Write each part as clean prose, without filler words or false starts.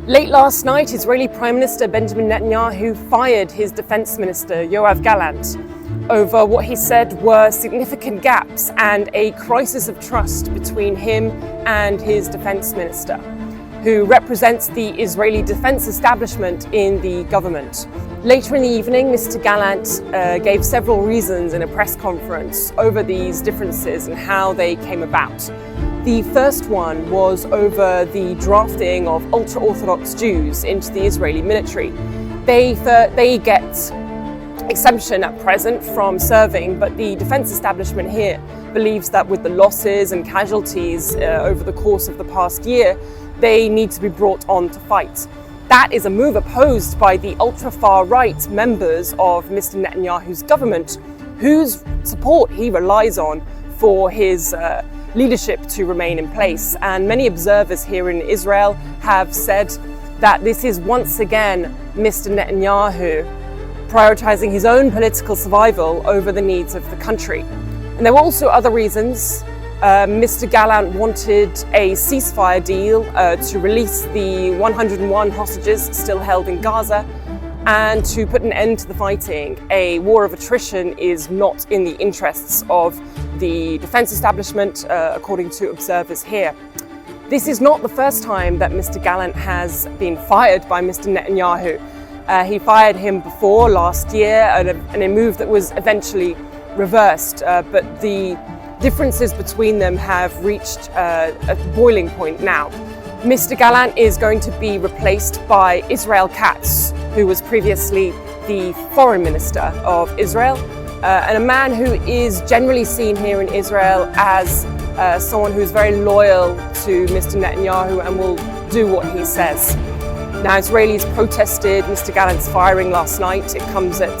Late last night, Israeli Prime Minister Benjamin Netanyahu fired his defense minister, Gallant, over what he said were significant gaps and a crisis of trust between him and his defense minister, who represents the Israeli defense establishment in the government. Later in the evening, Mr. Gallant gave several reasons in a press conference over these differences and how they came about. The first one was over the drafting of ultra-Orthodox Jews into the Israeli military. They get exemption at present from serving, but the defense establishment here believes that with the losses and casualties over the course of the past year, they need to be brought on to fight. That is a move opposed by the ultra-far right members of Mr. Netanyahu's government, whose support he relies on for his leadership to remain in place. And many observers here in Israel have said that this is once again Mr. Netanyahu prioritizing his own political survival over the needs of the country. And there were also other reasons. Mr. Gallant wanted a ceasefire deal to release the 101 hostages still held in Gaza and to put an end to the fighting. A war of attrition is not in the interests of the defense establishment, according to observers here. This is not the first time that Mr. Gallant has been fired by Mr. Netanyahu. He fired him before last year in a move that was eventually reversed, but the differences between them have reached a boiling point now. Mr. Gallant is going to be replaced by Israel Katz, who was previously the foreign minister of Israel, and a man who is generally seen here in Israel as someone who's very loyal to Mr. Netanyahu and will do what he says. Now, Israelis protested Mr. Gallant's firing last night. It comes at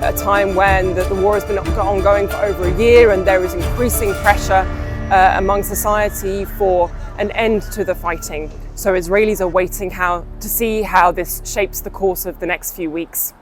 a time when the war has been ongoing for over a year and there is increasing pressure among society for an end to the fighting. So Israelis are waiting to see how this shapes the course of the next few weeks.